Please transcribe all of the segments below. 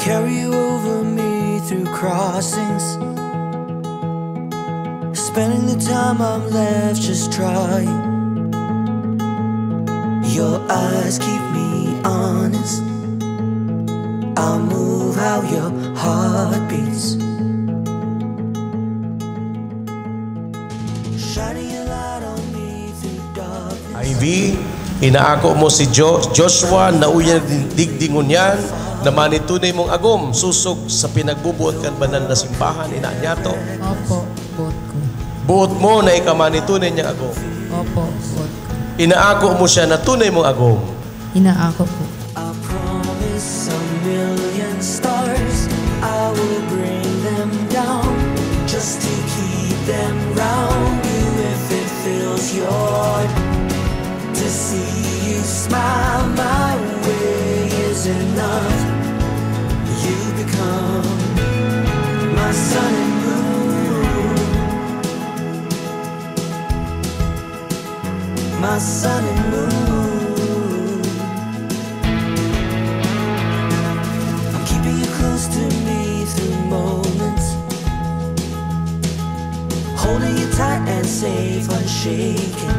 Carry you over me through crossings, spending the time I'm left just trying. Your eyes keep me honest, I'll move how your heart beats, shining a light on me through darkness. Ivy, inaako mo si Joshua na uyang digdingon yan, na manitunay mong agom, susog sa pinagbubuot kan banal na simbahan, inaanyato. Opo, buot ko. Buot mo na ikamanitunay niyang agom. Opo, buot ko. Inaako mo siya na tunay mong agom. Inaako po. I promise a million stars, I will bring them down, just to keep them round you. If it fills your heart to see you smile, my way is enough. You become my sun and moon, my sun and moon. I'm keeping you close to me through moments, holding you tight and safe, unshaken.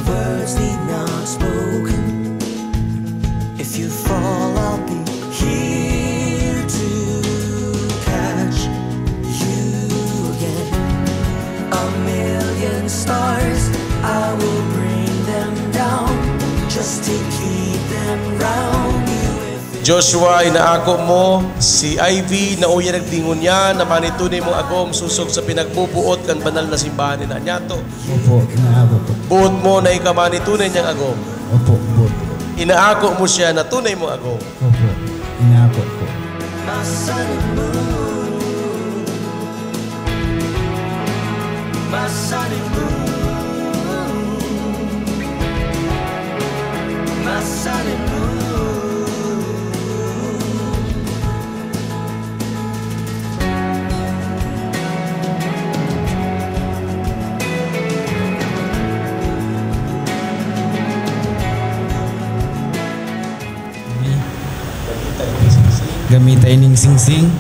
Words need not spoken. If you fall, I'll be here to catch you again. A million stars, I will bring them down, just to keep them round you. Joshua, inaako mo si Ivy na uyang nagdingon niya, na manitunay mong agom, susog sa pinagbubuot kan banal na simbahan, inaanyato. Opo, inaako po. Buot mo na ikamanitunay niyang agom. Opo, buot ko. Inaako mo siya na tunay mong agom. Opo, inaako po. My sun and moon, my sun and moon, my sun and moon. Gamitay ning singsing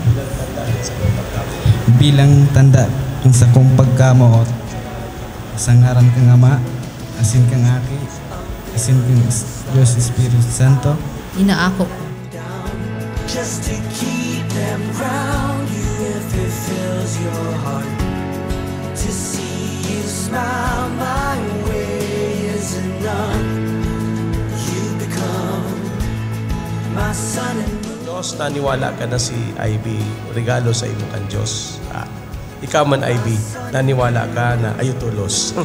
bilang tanda ng sa kong pagkamaot, sa ngaran kang Ama, asin kang Aki, asin kang Diyos Espiritu Santo. Inaako po. Just to keep them round you. If it fills your heart to see you smile, my way is enough. You become my sun and moon. Diyos, naniwala ka na si Ivy, regalo sa imo kan Diyos. Ikaw man, Ivy, naniwala ka na ayutulos.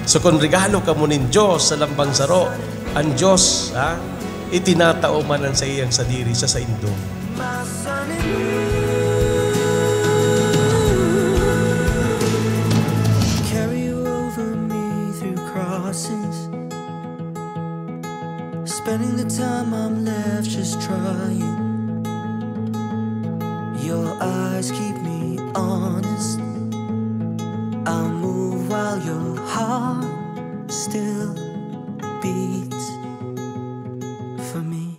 So kung regalo ka mo nin Diyos sa lambang saro, ang Diyos, itinatao man sa iyang sadiri sa indong. My sun and moon. Carry you over me through crossings, spending the time I'm left just trying. Your eyes keep me honest, I'll move while your heart still beats for me.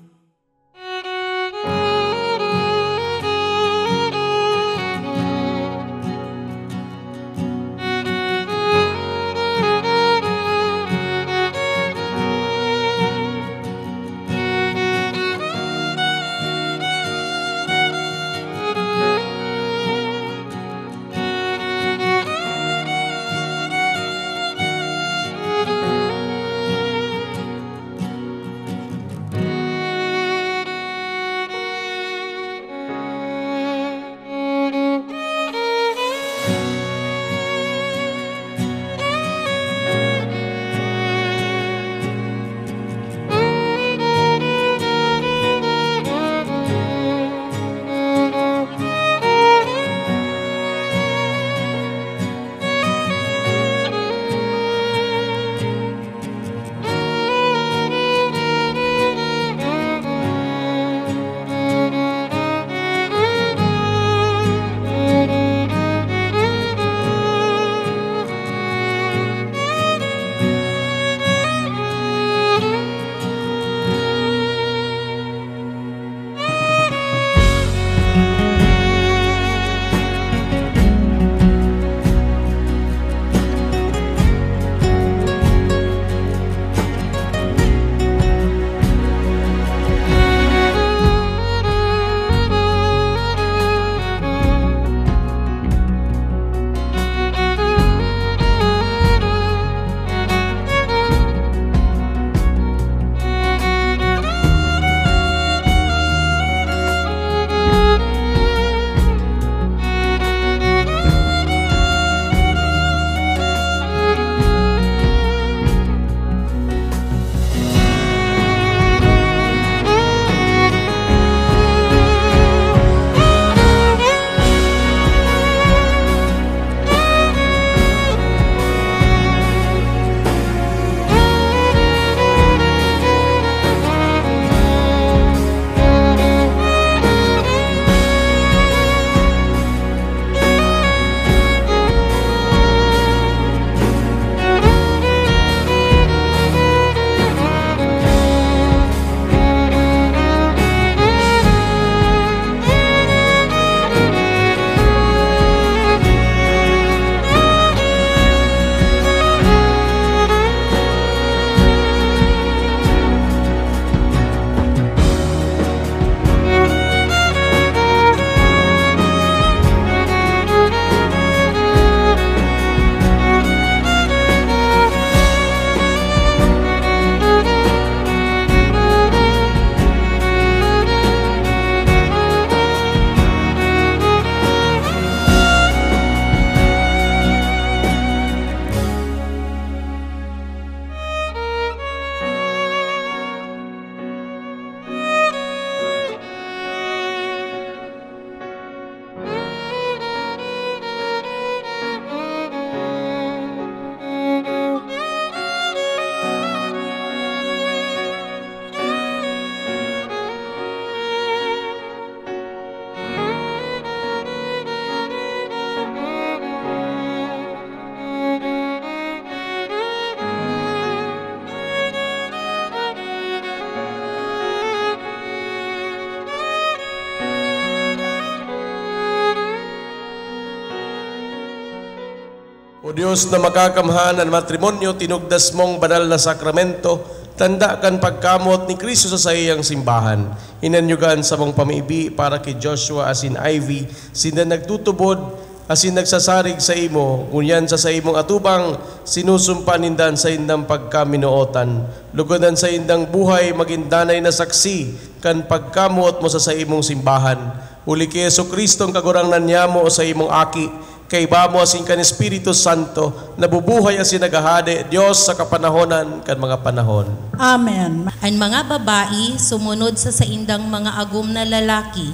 Diyos na makakamhan ang matrimonyo, tinugdas mong banal na sakramento, tanda kan pagkamot ni Kristo sa iyang simbahan. Inanyugan sa mong pamibi para kay Joshua asin Ivy, sina nagtutubod, asin nagsasarig sa imo, ngunyan sa imong atubang, sinusumpanindan sa indang pagkaminootan. Lugodan sa indang buhay, magindanay na saksi, kan pagkamuot mo sa imong simbahan. Uli kay Jesucristo ang kagurangnan niya mo sa imong aki, kay bamo asin kan Espiritu Santo, nabubuhay asin nagahade, Diyos sa kapanahonan kan mga panahon. Amen. Ang mga babae sumunod sa saindang mga agum na lalaki,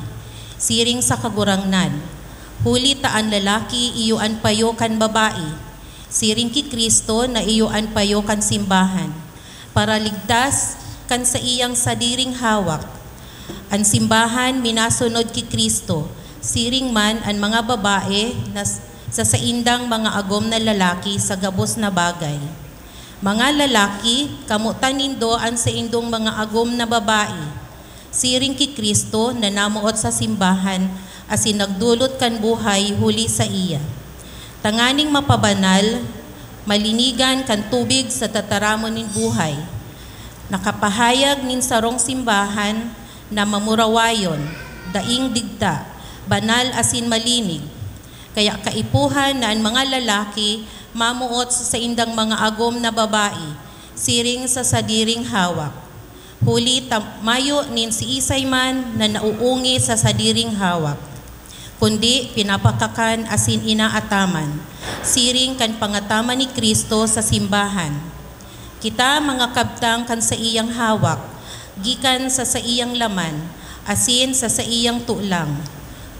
siring sa kagurangnan. Huli taan lalaki iyuan payo kan babae, siring ki Kristo na iyuan payo kan simbahan, para ligtas kan sa iyang sadiring hawak. Ang simbahan minasunod ki Kristo, siring man ang mga babae na sa saindang mga agom na lalaki sa gabos na bagay. Mga lalaki, kamutan nindo ang saindong mga agom na babae, siring ki Kristo na namuot sa simbahan, asin nagdulot kan buhay huli sa iya. Tanganing mapabanal, malinigan kan tubig sa tataramon nin buhay. Nakapahayag nin sarong simbahan na mamurawayon, daing digta, banal asin malinig. Kaya kaipuhan na ang mga lalaki mamuot sa indang mga agom na babae, siring sa sadiring hawak. Huli mayo nin si isay man na nauungi sa sadiring hawak, kundi pinapakakan asin inaataman, siring kan pangataman ni Kristo sa simbahan. Kita mga kabtang kan sa iyang hawak, gikan sa iyang laman, asin sa iyang tulang.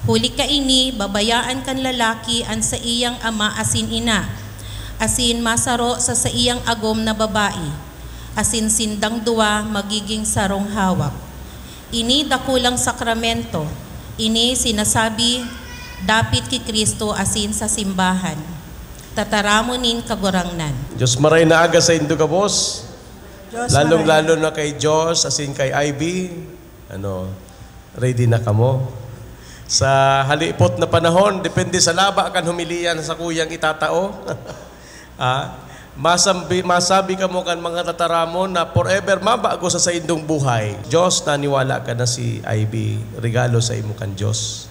Huli ka ini, babayaan kan lalaki an sa iyang ama asin ina, asin masaro sa iyang agom na babae, asin sindang duwa magiging sarong hawak. Ini dakulang sakramento, ini sinasabi dapit ki Kristo asin sa simbahan. Tataramonin kagurangnan. Diyos maray na aga sa indo ka, boss. Lalong-lalo na kay Diyos, asin kay Ivy. Ready na kamo? Sa halipot na panahon, depende sa laba kan humilian sa kuyang itatao. Masabi ka mo kan mga tataramon na forever mabago sa indong buhay. Diyos, naniwala ka na si Ivy, regalo sa imo kan Diyos.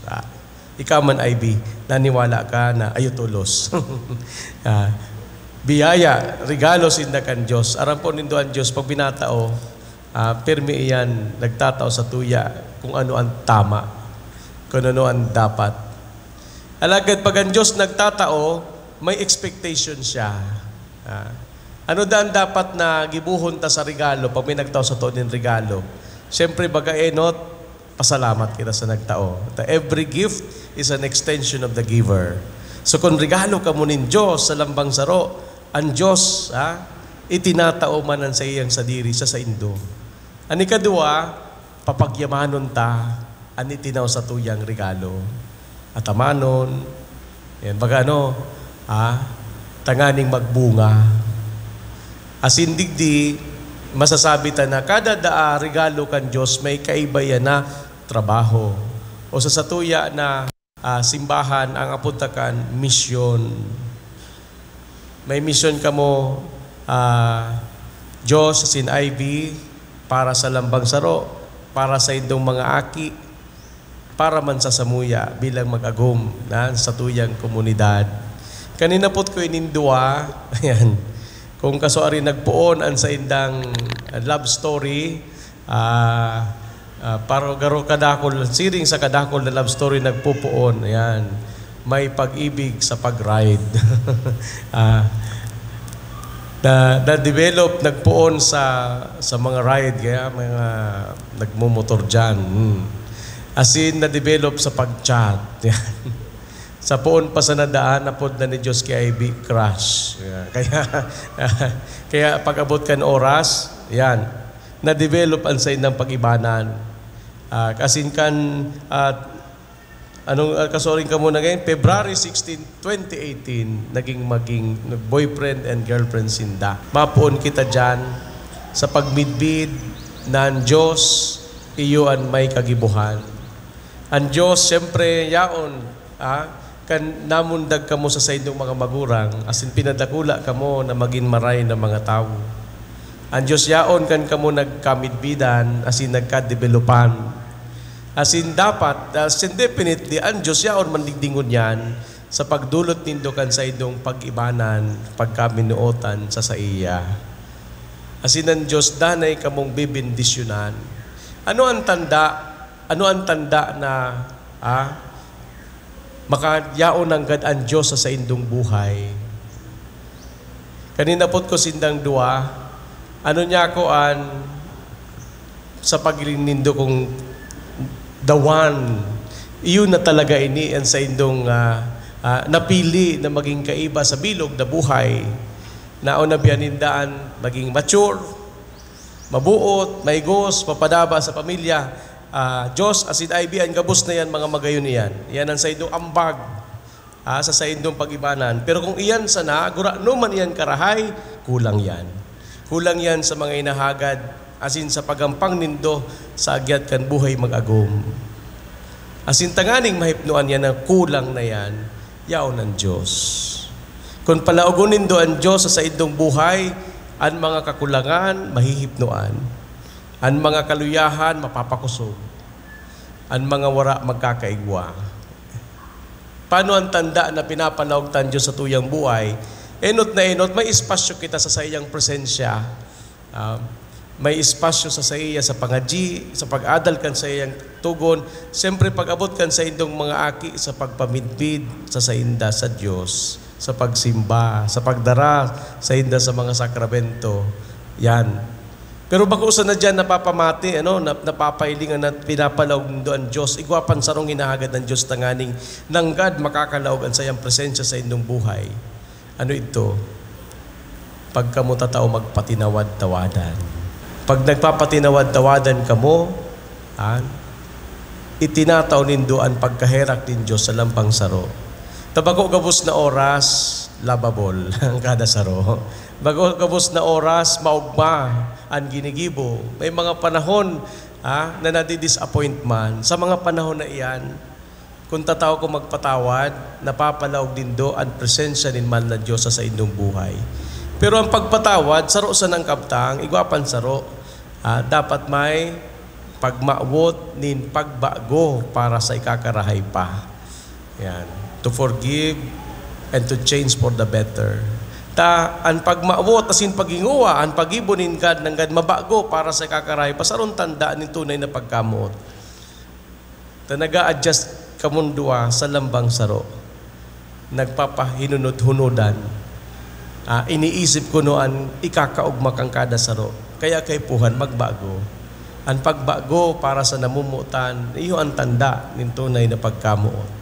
Ikaw man, Ivy, naniwala ka na ayutulos. Biyaya, regalo sinda kan Diyos. Aram po nindo ang Diyos, pag binatao, permi iyan, nagtatao sa tuya kung ano ang tama, kung ano ang dapat. Alagad pag ang Diyos nagtatao, may expectation siya. Ano daan dapat na gibuhon ta sa regalo pag may nagtao sa tuon ng regalo? Siyempre, bagaenot, pasalamat kita sa nagtao. Every gift is an extension of the giver. So kung regalo ka mo nin Diyos sa lambang saro, ang Diyos, itinatao manan sa iyang sadiri sa indo. Ani kadua, papagyamanon ta, ani tinaw sa tuyang regalo. At amanon, yan, baga tanganing magbunga. Asin digdi, masasabi ta na kada regalo kan Diyos may kaibayan na trabaho. O sa satuya na simbahan ang apuntakan misyon. May misyon ka mo, Diyos asin Ivy, para sa lambang saro, para sa indong mga aki, para man sa samuya bilang mag-agum sa tuyang komunidad. Kanina po't ko inindua, ayan, kung kaso ari nagpuon an sa indang love story, para garo kadakol, siring sa kadakol na love story nagpupuon, ayan, may pag-ibig sa pag-ride. Na-develop, nagpuon sa mga ride, kaya mga nagmumotor dyan. Asin na-develop sa pag-chat. Sa poon pa sa nadaan, napod na ni Diyos kay Ivy, crush. Kaya pag-abot kan oras, yan, na-develop ang sa inang pag-ibanan. Kasin kan, kasoring ka muna ngayon, February 16, 2018, maging boyfriend and girlfriend sinda. Mapoon kita dyan sa pagmidbid ng Diyos, iyo ang may kagibuhan. Ang Diyos, siyempre, yaon, kan namundag kamo sa inyong mga magurang, asin pinadakula kamo na maging maray ng mga tao. Ang Diyos yaon kan kamo nagkamidbidan, asin nagkadevelopan. Asin dapat, asin definitely, ang Diyos yaon mandigdingon yan sa pagdulot nindo kan sa inyong pag-ibanan, pagkaminuotan sa iya. Asin ang Diyos danay kamong bibindisyonan. Ano ang tanda? Ano ang tanda na makayaon ng God ang Diyos sa indong buhay? Kanina po ko sindang dua, ano niya ko sa paglinindo kong the one, iyon na talaga ini ang sa indong napili na maging kaiba sa bilog na buhay, na o nabiyanindaan maging mature, mabuot, maigos, papadaba sa pamilya. Diyos, asin IB, ang gabos na yan, mga magayon niyan. Yan ang sa indong ambag, sa indong pag-ibanan. Pero kung iyan sana, gura no man iyan karahay, kulang yan. Kulang yan sa mga inahagad, asin sa pagampang nindo, sa agyat kan buhay mag-agom. Asin tanganing mahipnuan yan na kulang na yan, yaon ng Diyos. Kung palaugunin do ang Diyos sa indong buhay, ang mga kakulangan, mahihipnuan. Ang mga kaluyahan, mapapakusog. Ang mga wara, magkakaigwa. Paano ang tanda na pinapanawag tan Diyos sa tuyang buhay? Enot na enot, may espasyo kita sa sayang presensya. May espasyo sa iya sa pangadji, sa pag-adal kan sa iyang tugon. Siyempre, pag-abot kan sa indong mga aki, sa pagpamidbid, sa sainda sa Diyos, sa pagsimba, sa pagdara, sa inda sa mga sakramento. Yan. Pero bako sa na dyan napapamati, napapailingan at pinapalawag nindo ang Diyos. Igwapan sarong hinahagad ng Diyos tanganing nanggad makakalawag ang sayang presensya sa inyong buhay. Ano ito? Pag kamo tatao magpatinawad-tawadan. Pag nagpapatinawad-tawadan kamo, itinataw nindo ang pagkaherak din Diyos sa lampang saro. Tabako gabos na oras, lababol ang kada saro. Bago gabos na oras, maugma ang ginigibo. May mga panahon na nadi-disappointment. Sa mga panahon na iyan, kung tataw ko magpatawad, napapalawag din do ang presensya ni man na Diyos sa inyong buhay. Pero ang pagpatawad, saro sa ng kaptang, igwapan saro, dapat may pagmaawot nin pagbago para sa ikakarahay pa. Yan. To forgive and to change for the better. Ang pagmaawot, asin paginguwa, ang pagibunin God ng God mabago para sa kakarahay, pasaron tandaan ng tunay na pagkamot. Naga-adjust kamundua sa lambang saro. Nagpapahinunod-hunudan. Iniisip ko noan, ikakaugma kang kada saro. Kaya kay Puhan magbago. Ang pagbago para sa namumutan, iyo ang tanda ng tunay na pagkamuot.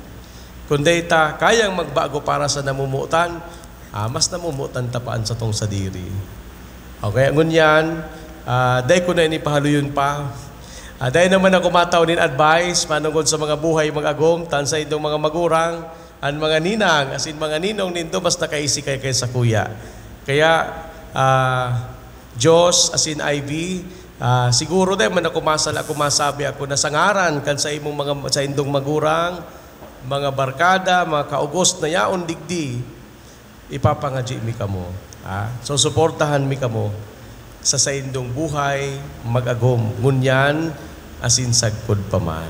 Kung data, kayang magbago para sa namumutan, mas namumutan tapaan sa tong sadiri. Okay, ngunyan, dahil ko na inipahaluyon pa. Dahil naman ako mataw nin advice, manungod sa mga buhay mag-agom, tan sa itong mga magurang, ang mga ninang, asin mga ninong nindo, mas nakaisi kay sa kuya. Kaya, Diyos, asin IB, siguro dahil man ako masabi ako na sangaran kan sa imong mga sa indong magurang, mga barkada, mga kaugos na yaon digdi, ipapangadji mi kamo. So suportahan mi kamo sa indong buhay mag-agom. Ngunyan asin sagkod paman.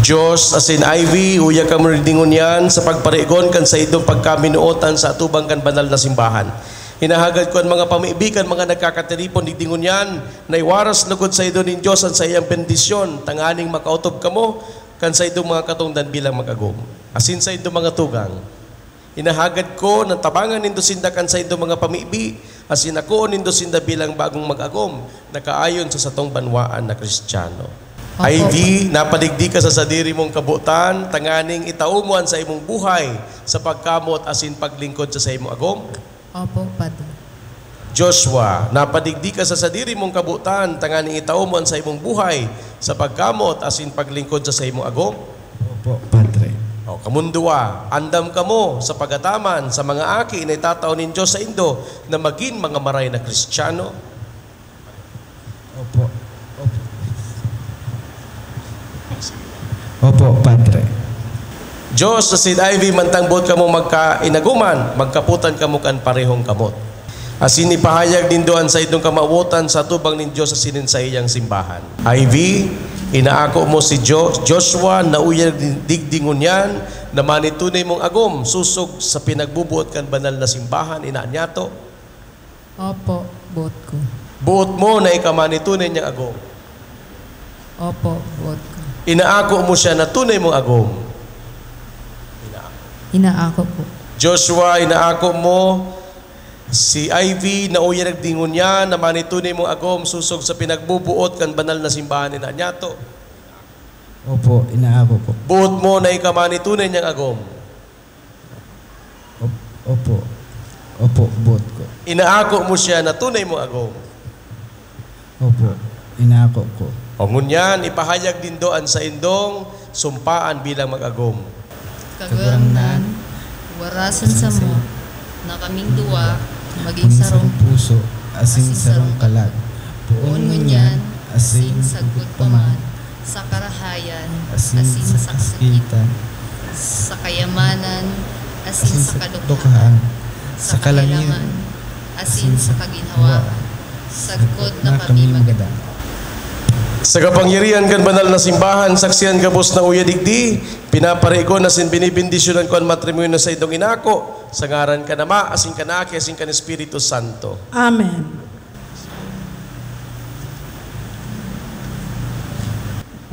Diyos asin IB, uya ka mo ridingon yan sa pagparigon kan sa indong pagkaminuotan sa atubang kan banal na simbahan. Hinahagad ko ang mga pamiibigan, mga nagkakatiripon, digdingon yan, na iwaras lugod sa idon ng Diyos at sa iyang bendisyon, tanganing makautob kamo kan sa idong mga katungdan bilang mag-agom. Asin sa idong mga tugang. Inahagad ko na tabangan nindo sinda kan sa indo mga pamibi, asin ako nindo sinda bilang bagong mag-agom, nakaayon sa satong banwaan na Kristiyano. ID, napadigdi ka sa sadiri mong kabutan, tanganing itaumuan sa imong buhay sa pagkamot asin paglingkod sa imong agom. Opo, Padre. Joshua, napadigdi ka sa sadiri mong kabutan, tanganing itaumuan sa imong buhay sa pagkamot asin paglingkod sa imong agom. Opo, Padre. Kamundua, andam kamo sa pagataman sa mga aki na itataw ng Diyos sa Indo na maging mga maray na Kristiyano. Opo. Opo, Padre. Diyos sa Sid Ivy mantangbot kamo magkainaguman, magkaputan kamo kan parehong kamot. Asin ipahayag din doan sa itong kamawutan sa tubang nin Diyos sa sinin sa iyang simbahan. Ivy, inaako mo si Joshua na uyag digdingon yan na manitunay mong agom susog sa pinagbubuot kan banal na simbahan inaanyato. Opo, buot ko. Buot mo na ikamanitunay niyang agom. Opo, buot ko. Inaako mo siya na tunay mong agom. Inaako po. Joshua, inaako mo si Ivy na uya nagdingon niya na manitunay mong agom susog sa pinagbubuot kan banal na simbahan inaanyato. Opo, inaako po. Buot mo na ikamanitunay niyang agom. Opo. Opo, buot ko. Inaako mo siya na tunay mong agom. Opo, inaako ko. O ngunyan, ipahayag din doan sa indong sumpaan bilang mag-agom. Kagurangnan, warasan sa mo, na kaming duwa, maging sarong puso, asing sarong kalag. puon ngunyan, asing sagod paman, sa karahayan, asin sa kasakitan, sa kayamanan, asin sa kadukhaan, sa kalanginan, asin sa kaginhawaan, sagkod na kami magada. Sa kapangyarihan kan banal na simbahan, saksiyan kabos na uya digdi, pinapari ko na sin binibindisyonan ko ang matrimonyo sa itong inako, sa ngaran ka na ma, asin ka na aki, asin ka ni Espiritu Santo. Amen.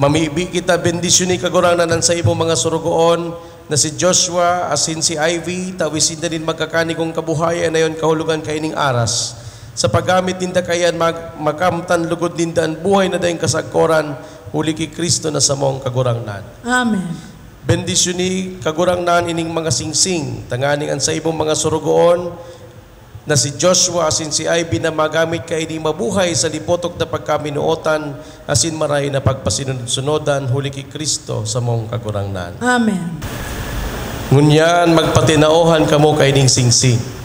Mamibi kita bendisyon ni kaguranganan sa imong mga surugoon na si Joshua, asin si Ivy, tawisin na din magkakani kong kabuhayan na yon kahulugan kaining aras. Sa paggamit ninda kayan makamtan lugod ninda ang buhay na dayong kasagkoran huli kay Kristo na samong kagurangnan. Amen. Bendisyon ni kagurangnan ining mga singsing, tanganing ang sa ibong mga surugoon na si Joshua asin si Ivy na magamit kay ining mabuhay sa lipotok na pagkaminuotan asin maray na pagpasinunod-sunodan huli kay Kristo sa mong kagurangnan. Amen. Ngunyan magpatinaohan kamo kay ining singsing.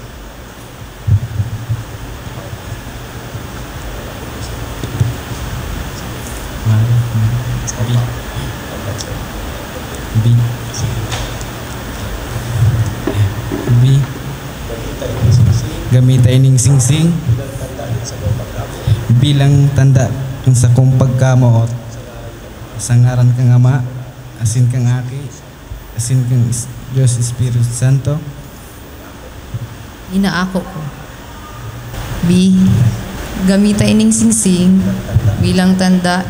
Gamitay ning singsing bilang tanda ng sa kong pagkamoot sa ngaran kang Ama, asin kang Aki, asin kang Diyos Espiritu Santo. Inaako ko. B. Gamitay ning singsing bilang tanda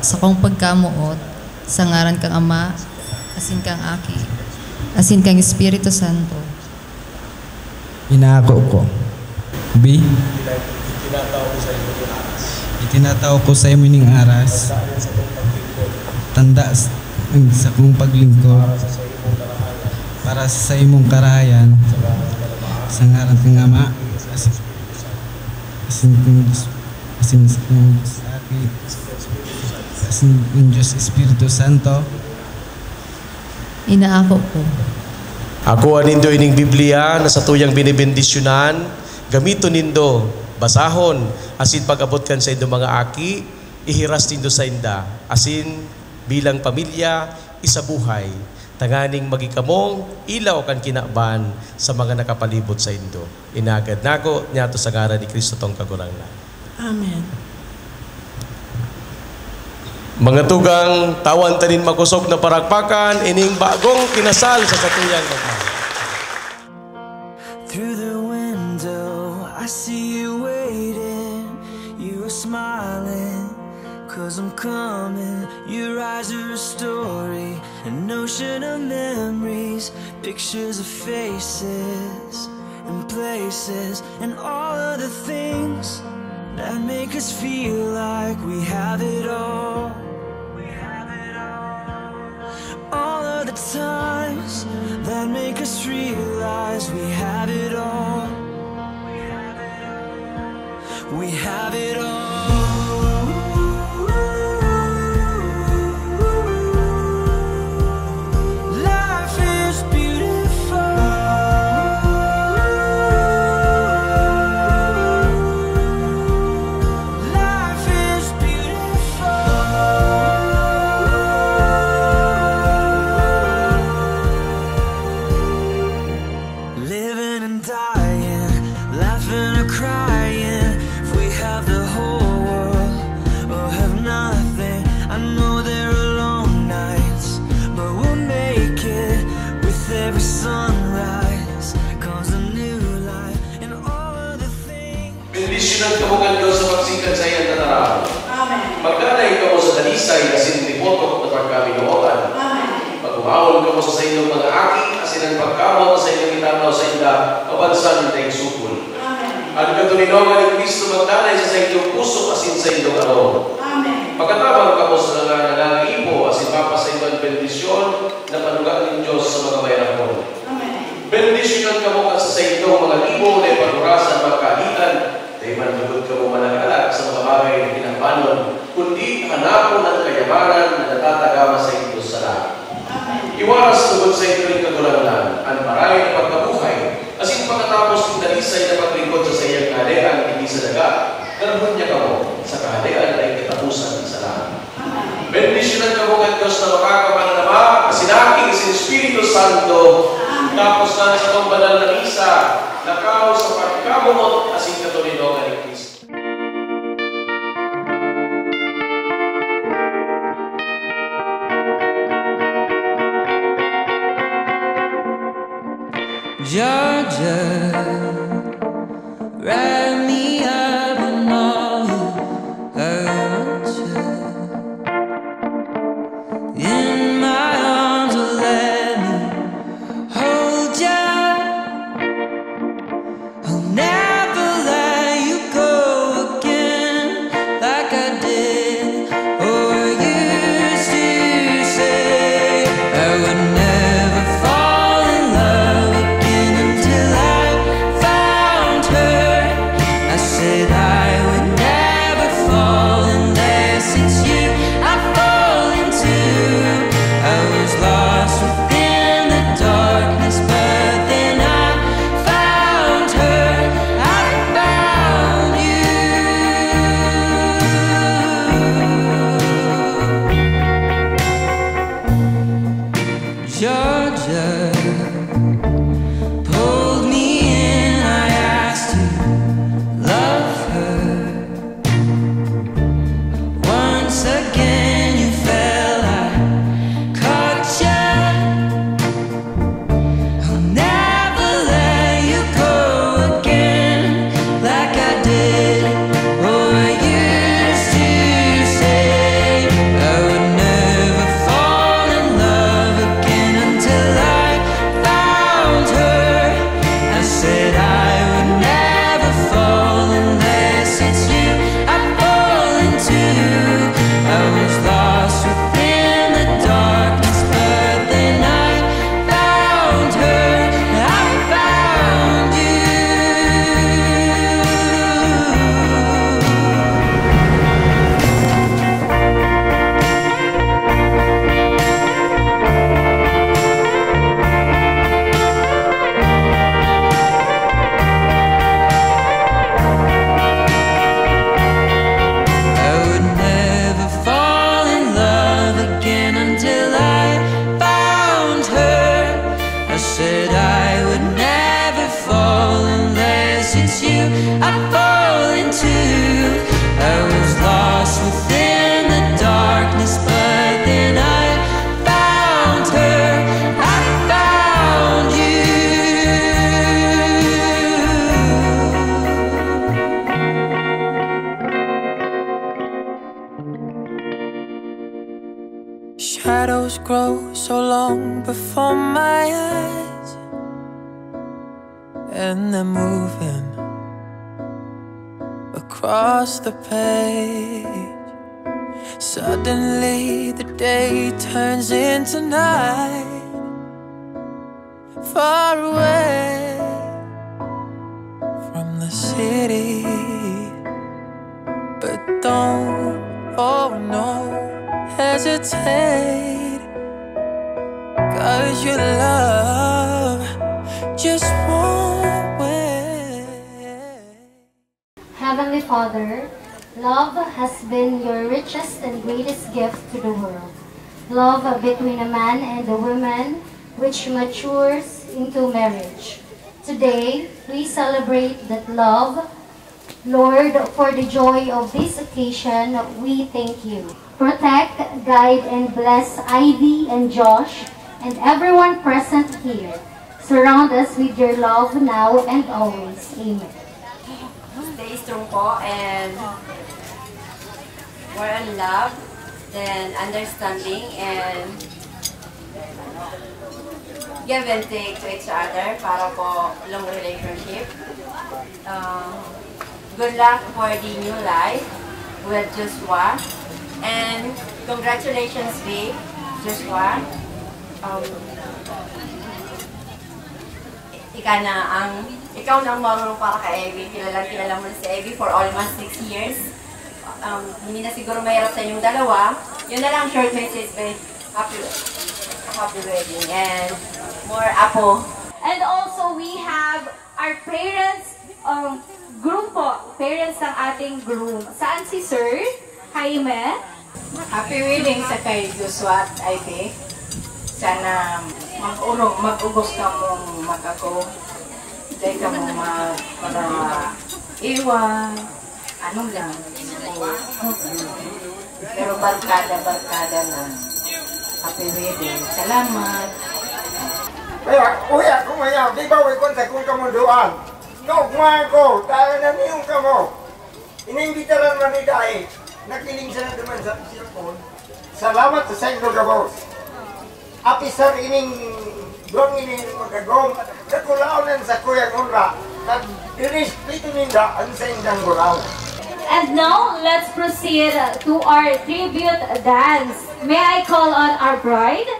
sa kong pagkamuot sa ngaran kang Ama, asin kang Aki, asin kang Espiritu Santo. Inaako ko. B. Itinataw ko sa imo ning aras. Tanda sa kong paglingkod para sa imong karahayan sa ngaran kang Ama, asin kang Aki, asin kang Diyos Espiritu Santo. Inaako ko. Ako anindo ining Biblia na sa tuyang binibendisyonan, gamito nindo, basahon, asin pag-abot kan sa indo mga aki, ihiras nindo sa inda, asin bilang pamilya, isabuhay, tanganing magikamong ilaw kan kinaban sa mga nakapalibot sa indo. Inagad nako niyato sa ngaran ni Kristo tong kagurangnan. Amen. Mga tugang tawan tanin makusog na parakpakan ining bagong kinasal sa katuyang magmahal. Through the window, I see you waiting. You are smiling, 'cause I'm coming. Your eyes are a story, an ocean of memories, pictures of faces and places, and all of the things that make us feel like we have it all. All of the times that make us realize we have it all. We have it all. Life is beautiful. Life is beautiful. dalisay asin nipotok na pagkaminooan. Pag-umawon ka mo sa inyong mga aki, asin ang pagkamot sa inyong itanaw sa ila, kabansan na igsukol. Ang katuninongan ni Kristo magdanay sa inyong puso, asin sa inyong araw. Pagkatabang ka mo sa mga ipo, asin mapa sa inyong bendisyon na panugaan ng Diyos sa mga mayroon. Bendisyonan ka mo sa inyong mga ipo na ipagurasan magkahitan, na imanlugod ka mo malagalag sa mga bagay na pinapanon, kundi hanapon ang kayamanan na natatagama sa inyo sa lahat. Iwaras tugod sa inyong kagulangan, ang maray na pagkabuhay, asin pagkatapos ng dalisay na paglingkod sa iyang kahalian, hindi sa daga, karabon niya ka mo sa kahalian na ikatapusan sa lahat. Bendisyonan ka mo ng Diyos na makakamananama, asin isin Espiritu Santo, tapos na sa itong banal na misa, nakaw sa pagkamumot, asin katuninongan ni Kristo. Georgia, wrap me up in all I want you. In my arms, let me hold you. I'll never let you go again like I did or used to say. I would never fall in love again until I found her. I said I would never fall unless it's you I fall into. I was lost within the darkness, but then I found her. I found you. Georgia pulled me in, I asked to love her. Once again you fell, I caught you. I'll never let you go again like I did or used to say. I would never fall in love again until I found her. I said I would never fall unless it's you I fall into. I was lost within the darkness, but then I found her. I found you. I would never fall in love again until I found her. I said I would never fall unless it's you I fall into. I was lost within the darkness, but then I found her. I found you. Shadows grow so long before my eyes, and they're moving across the page. Suddenly the day turns into night, far away from the city. But don't, oh no, hesitate, 'cause your love just won't wait. Heavenly Father, love has been your richest and greatest gift to the world. Love between a man and a woman, which matures into marriage. Today, we celebrate that love. Lord, for the joy of this occasion, we thank you. Protect, guide, and bless Ivy and Josh and everyone present here. Surround us with your love now and always. Amen. Stay strong po and more in love then understanding and give and take to each other para po long relationship. Good luck for the new life with Joshua, and congratulations, babe, Joshua. Ikaw na ang marunong para kay Abby. Kilala mo na si Abby for almost 6 years. Hindi na siguro mahirap sa inyong dalawa. Yun na lang, short message, babe. Happy wedding and more apo. And also we have our parents, groom po. Parents ng ating groom. Saan si Sir Jaime? Happy wedding sa kay Joshua at Ivy. Sana mag-ugos ka mong mag-ako. Dahil ka mong para iwan. Ano lang. Pero barkada lang. Happy wedding. Salamat. Kuya, kumayaw. Di ba wikon sa kung kamunduan? Kau kumain ko. Tayo na niyong kamo. Inimbitaran man ni Dai. Nakiling siya na naman sa cellphone. Salamat sa Saint Lugabos. Apisar ining doon ining magagong. Nakulaunan sa Kuya Unra. Nag-respito ninda ang sa indang gulaw. And now, let's proceed to our tribute dance. May I call on our bride?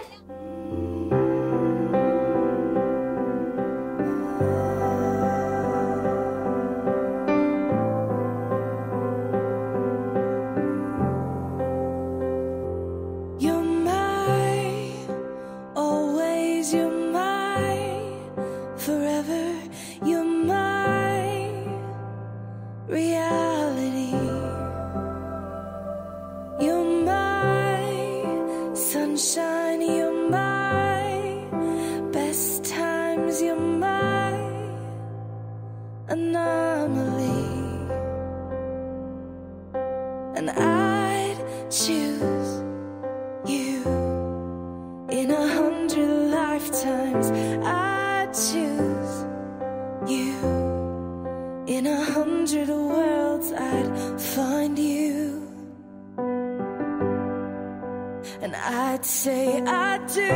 And I'd choose you in 100 lifetimes. I'd choose you in 100 worlds. I'd find you, and I'd say I do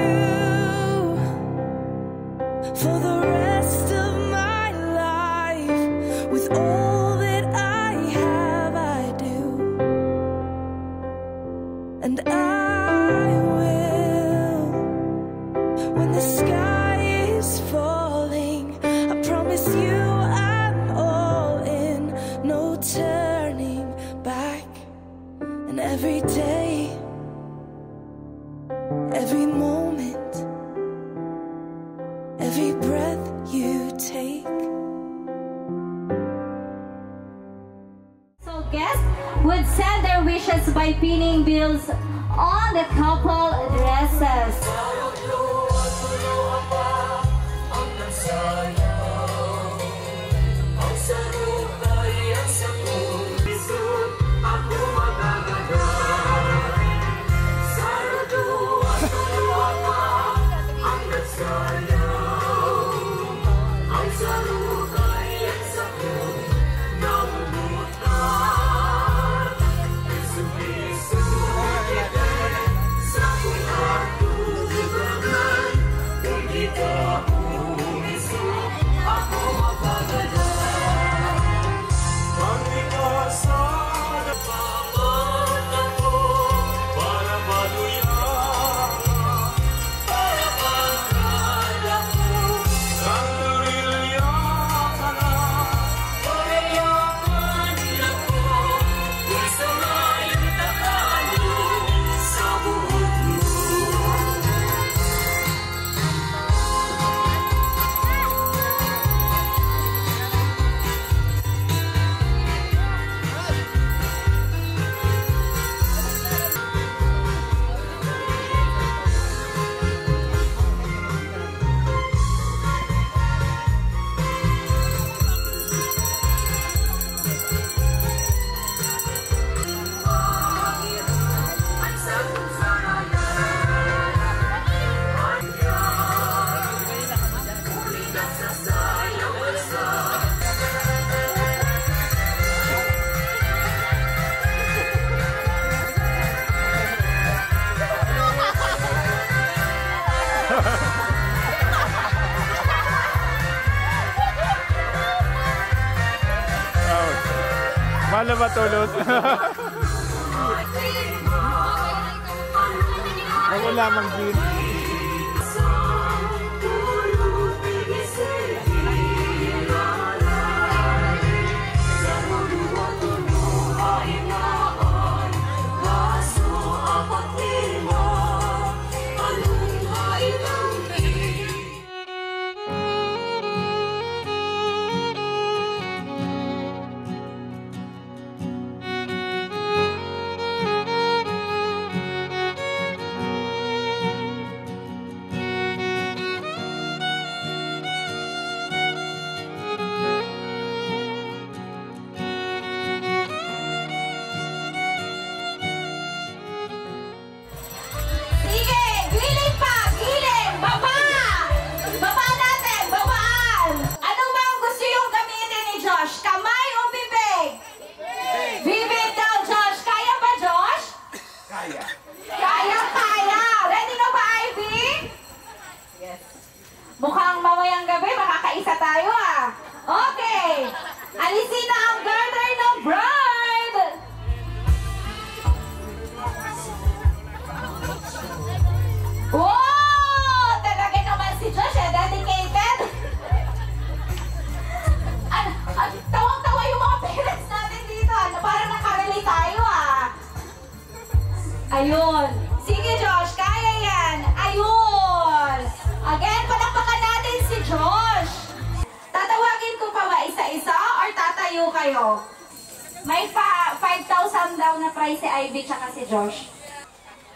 for the rest of my life. With all that I have, I do, and I will. When the sky is falling, I promise you I'm all in, no turning back. And every day, every moment, every breath you take. So guests would send their wishes by pinning bills on the couple dresses. Sa Sana matulot. Ako lamang din. Mukhang mamayang gabi, makakaisa tayo ah. Okay. Alisin na ang garter ng bride. Wow! Talaga naman si Josh, dedicated. Tawang-tawa yung mga parents natin dito. Parang nakarelate tayo ah. Ayun. Sige Josh, kaya yan. Ayun. Again, palakpakan natin si Josh. Tatawagin ko pa ba isa-isa or tatayo kayo? May 5,000 daw na prize si Ivy tsaka si Josh.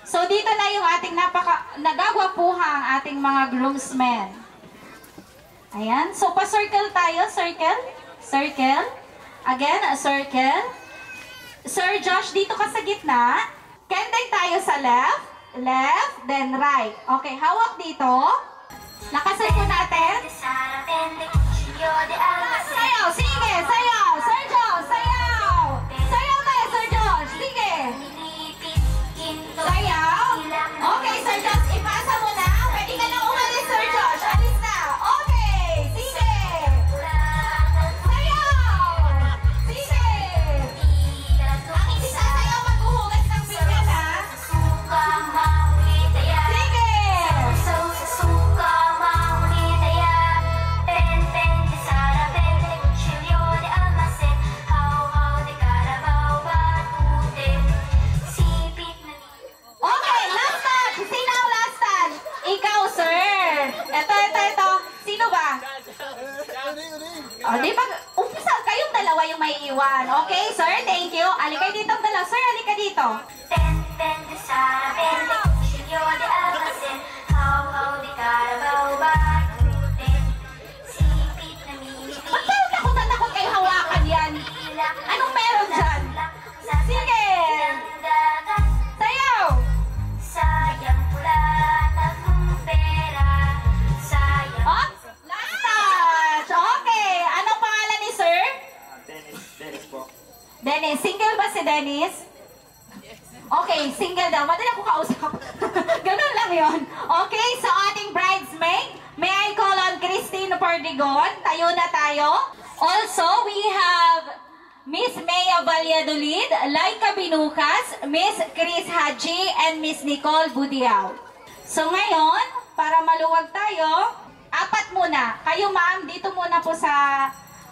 So dito na yung ating nagagwapuhang ating mga groomsmen. Ayan. So pa-circle tayo. Circle. Circle. Again, a circle. Sir Josh, dito ka sa gitna. Kentay tayo sa left. Left, then right. Okay, hawak dito. Lakasay po natin. Sayaw, sige, sayaw. Sir Josh, sayaw. Sayaw tayo, Sir Josh. Sige. Sayaw. Okay, Sir Josh, ipasa mo na. Pwede ka nang umalis, Sir Josh. Alis na. Okay, sige. Sayaw. Sige. Ang hindi sasayaw, maghuhugas ng bigyan, ha? Di ba, umpisa kayong dalawa yung may iwan. Okay, sir? Thank you. Alika dito ang dalawa. Sir, alika dito. Ba't tayo takot na takot kayo hawakan yan? Anong meron dyan? Sige! Sayaw! Sayang pula tatlong pera. Sayang. Oh, last touch. Okay. Anong pangalan ni sir? Dennis po. Dennis. Single ba si Dennis? Okay, single daw. Madali ako kausap. Ganun lang yon. Okay, so ating bridesmaid, may I call on Christine Perdigon. Tayo na tayo. Also, we have Miss Maya Valladolid, Laika Binukas, Miss Chris Haji, and Miss Nicole Budiao. So ngayon, para maluwag tayo, 4 muna. Kayo ma'am, dito muna po sa,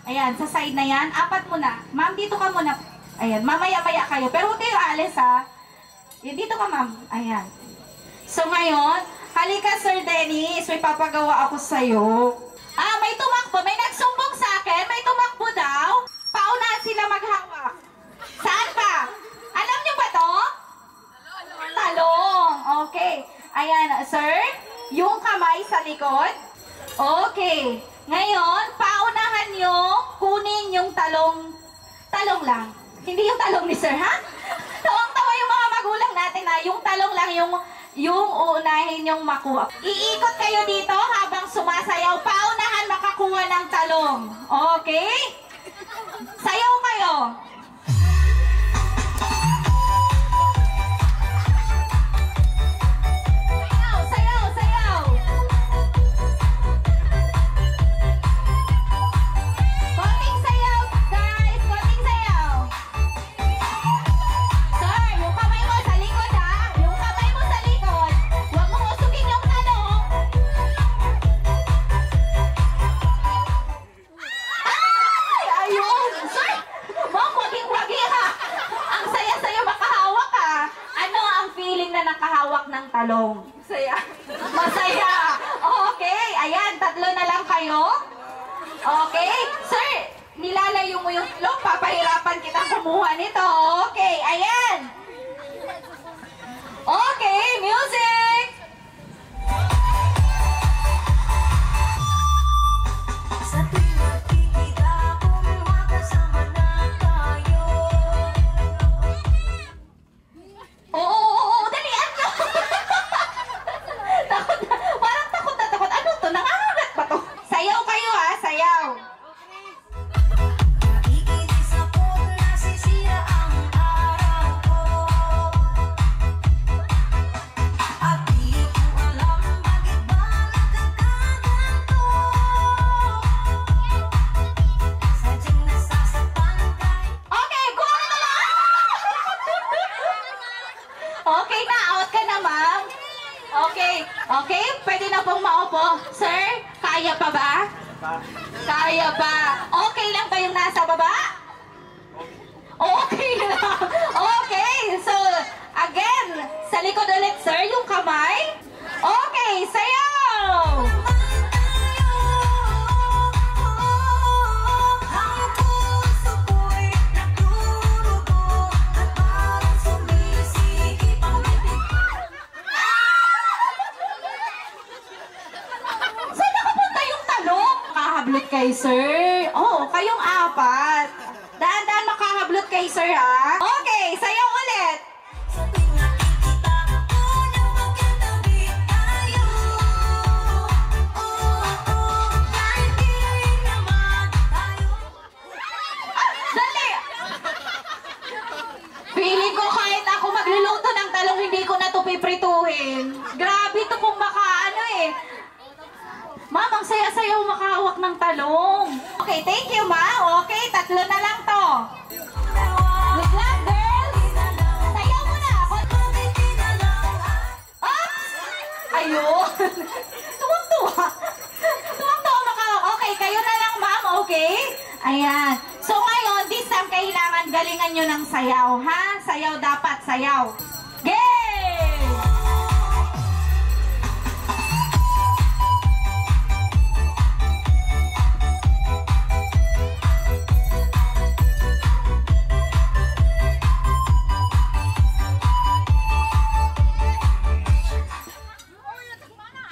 ayan, sa side na yan. 4 muna. Ma'am, dito ka muna. Ayan, mamaya-maya kayo. Pero huwag kayo alis ha. Yan, dito ka ma'am. Ayan. So ngayon, halika Sir Dennis, may papagawa ako sa'yo. May tumakbo. May nagsumbong sa akin. May tumakbo daw. Paunahan sila maghawak. Saan pa? Alam niyo ba to? Talong. Okay. Ayan, sir. Yung kamay sa likod. Okay. Ngayon, paunahan nyo kunin yung talong. Talong lang. Hindi yung talong ni sir, ha? Tawang-tawa yung mga magulang natin na yung talong lang yung uunahin yung makuha. Iikot kayo dito habang sumasayaw. Paunahan makakuha ng talong. Okay? Sayaw kayo. Sayaw, sayaw, sayaw. Konting sayaw, guys. Konting sayaw. makahawak ng talong? Masaya. Masaya. Okay, ayan, 3 na lang kayo. Okay, sir, nilalayo mo yung talong, papahirapan kitang kumuha nito. Okay, ayan. Okay, music! Sa tuwing magkikita kung makasama na tayo. Oo, dalian nyo! Takot na, parang takot na takot. Ano to? Nangangagat ba to? Sayaw kayo ha, sayaw. Iinis ako na sisira ang araw ko. At di ko alam bakit ba nagkakaganto. Sadyang nasasaktan kahit Okay, go on naman! Okay na, out ka na, ma'am. Okay, okay, pwede na pong maupo. Sir, kaya pa ba? Kaya ba? Okay lang ba yung nasa baba? Okay lang. Okay, so, again, sa likod ulit, sir, yung kamay. Okay, sayaw! ang puso ko'y nagdurugo at parang sumisikip ang bibig. Saan nakapunta yung talong? Makahablot kay sir. Oh, kayong 4. Daan-daan makahablot kay sir, ha? Okay, sayaw ulit. Sa tuwing nakikita ko na magkatabi tayo. Kahit di naman tayo. Dali! Feeling ko kahit ako magluluto ng talong, hindi ko na ito piprituhin. Grabe to kung ano eh. Ma'am, ang saya-sayaw makahawak ng talong. Okay, thank you, ma. Okay, 3 na lang to. Good luck, girls! Sayaw mo na! Oops! Ayun! Tuwang-tuwa! Tuwang-tuwa makahawak. Okay, kayo na lang, ma'am. Okay? Ayan. So ngayon, this time, kailangan galingan nyo ng sayaw, ha? Sayaw dapat, sayaw. Game!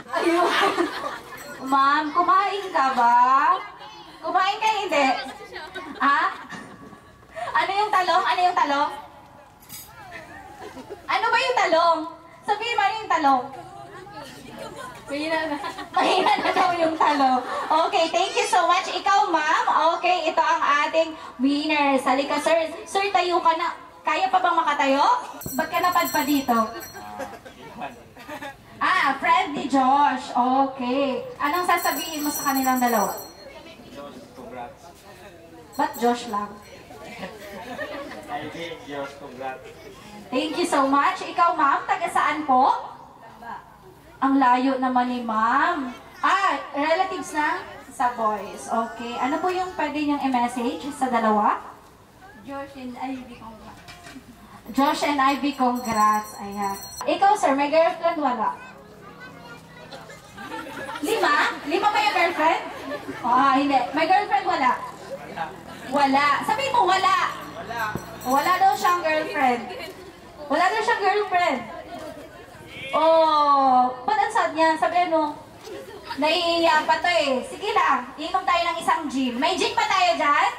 Ayun. Ma'am, kumain ka ba? Kumain ka hindi? Ha? Ano yung talong? Ano yung talong? Ano ba yung talong? Sabihin mo, ano yung talong? Mahina na. Mahina na daw yung talong. Okay, thank you so much. Ikaw, ma'am. Okay, ito ang ating winner. Halika, sir. Sir, tayo ka na. Kaya pa bang makatayo? Ba't ka napadpa dito? Ah, friend ni Josh. Okay. Anong sasabihin mo sa kanilang dalawa? Josh, congrats. Ba't Josh lang? I think Josh, congrats. Thank you so much. Ikaw, ma'am, taga saan po? Ang layo naman ni ma'am. Ah, relatives na? Sa boys. Okay. Ano po yung pwede niyong i-message sa dalawa? Josh and Ivy, congrats. Josh and Ivy, congrats. Ayan. Ikaw, sir, may girlfriend? Wala. 5? 5 ba yung girlfriend? Ah, hindi. May girlfriend? Wala. Wala. Sabihin mo, wala. Wala daw siyang girlfriend. Wala daw siyang girlfriend. Oh, ba't ang sad niya? Sabihin mo, naiiyak pa to eh. Sige lang, inom tayo ng isang gin. May gin pa tayo dyan?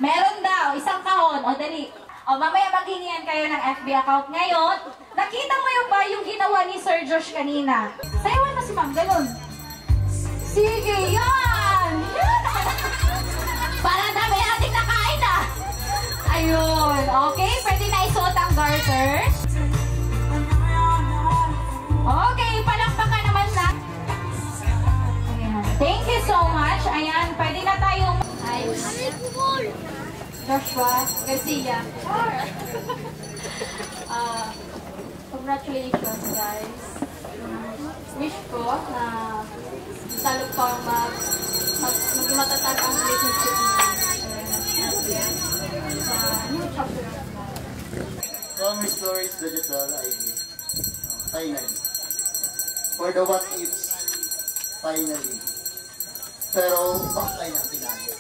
Meron daw, isang kahon. O, dali. O, mamaya maghingian kayo ng FB account. Ngayon, nakita mo yung ba yung ginawa ni Sir Josh kanina? Sayawan mo si ma'am, ganun. Sige, yan! Parang dami natin nakain ah! Ayun, okay, pwede na isuot ang garter. Okay, palakpakan naman na. Ayan. Thank you so much. Ayan, pwede na tayong... Joshua Garcia. Congratulations, guys. Wish ko na salog pang maging matatag ang relationship niyo sa new chapter of life. So, my story is digital, Ivy. finally. For the what ifs, finally. Pero, bakit na sinabi?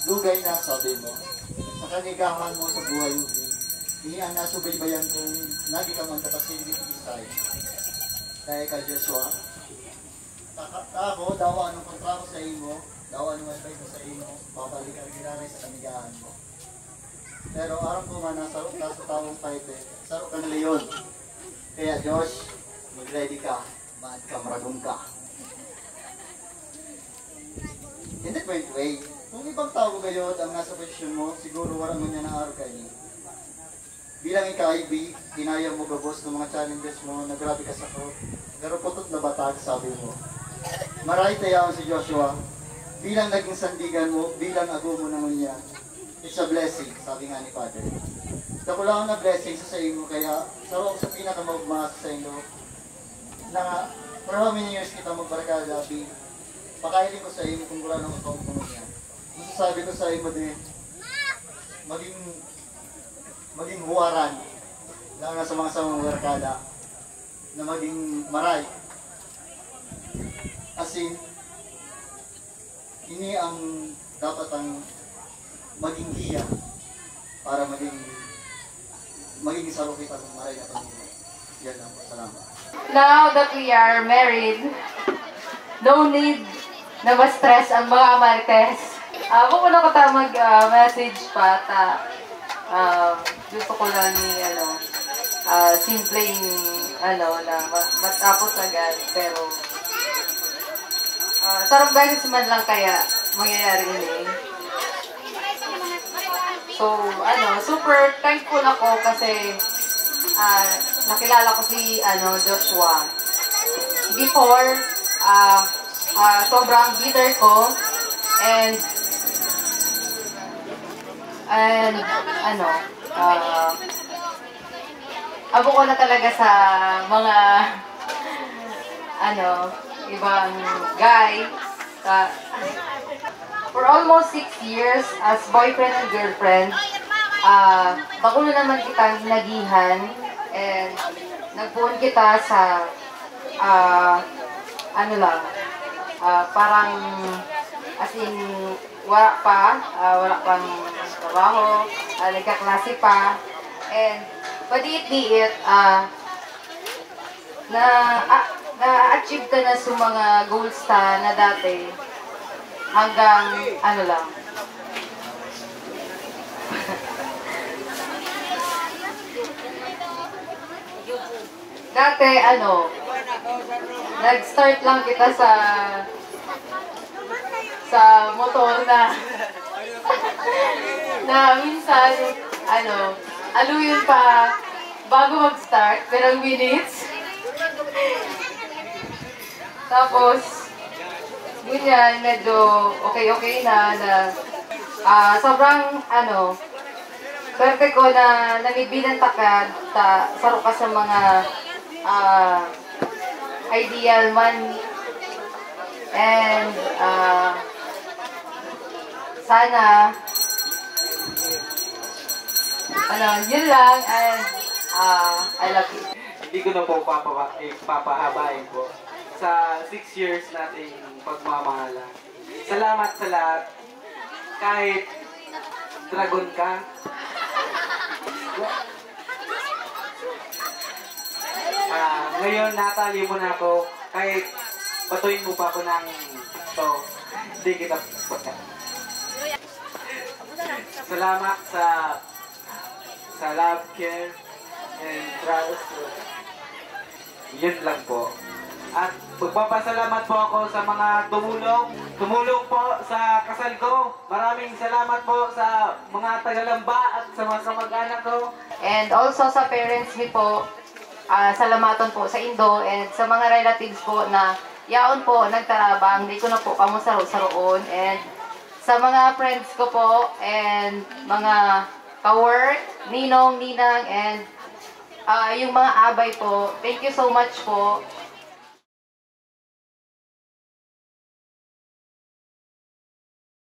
Lugay na, sabi mo. Sa kanigahan mo sa buhay mo, hindi ang nasubaybayan kung nagi ka man kapasili isay. Dahil ka Joshua, ako, daw anong kontrako sa imo, daw anong advice mo sa imo, babalik ang ginanay sa kanigahan mo. Pero aram ko man, nasarok ka sa tawong fighter, sarok ka na leon. Kaya Josh, mag-ready ka, baad ka, maragong ka. Hindi point way. Kung ibang tao kayo ang nasa posisyon mo, siguro walang mo niya na araw kayo. Bilang ika-IB, kinaya mo gabos ng mga challenges mo, nagrabe ka sa ko, pero putot na batag, sabi mo. Maray tayaw si Joshua, bilang naging sandigan mo, bilang ago mo naman niya, it's a blessing, sabi nga ni Father. Nakulangan na blessing sa iyo, kaya sarap sa pinakamagmas sa inyo, na for how many years kita magbarakada, pakailin ko sa iyo kung wala nang account mo niya. Masasabi ko sa iyo din, maging huwaran, lalo na sa mga samang barakada, na maging maray. As in, ini ang dapat ang maging giya para maging saro kita ng maray na pamilya. Yan lang po. Salamat. Now that we are married, no need na ma-stress ang mga Marites. Kung una ko tayo mag-message pa, gusto ko lang simpleng na matapos agad, pero sarap guys man lang kaya mangyayari yun. So, super thankful ako kasi nakilala ko si Joshua. Before, sobrang bitter ko and abo ko na talaga sa mga ibang guy. For almost 6 years as boyfriend and girlfriend, bago na naman kitang hinagihan and nagpuon kita sa parang as in wala pang trabaho, nagkaklase pa, and padiit-diit na-achieve ka na sa mga goals na dati hanggang dati nag-start lang kita sa motor na minsan aluyin pa bago mag-start, pero minutes. Tapos, ganyan, medyo okay na sobrang, swerte ko na namibinan ka, saro ka sa mga, ideal man, and, sana, yun lang, and, I love you. Hindi ko na po papahabain po sa 6 years nating pagmamahala. Salamat sa lahat. Kahit dragon ka, ngayon natali mo na ako, kahit batuin mo pa ako ng to, hindi kita salamat sa love, care, and trust. Yun lang po. At magpapasalamat po ako sa mga tumulong po sa kasal ko. Maraming salamat po sa mga tagalamba at sa mga kamag-anak ko. And also sa parents ni po, salamaton po sa Indo, and sa mga relatives po na yaon po nagtarabang, hindi ko na po kamusaro-saroon, and sa mga friends ko po and mga ka-work, ninong, ninang, and yung mga abay po, thank you so much po.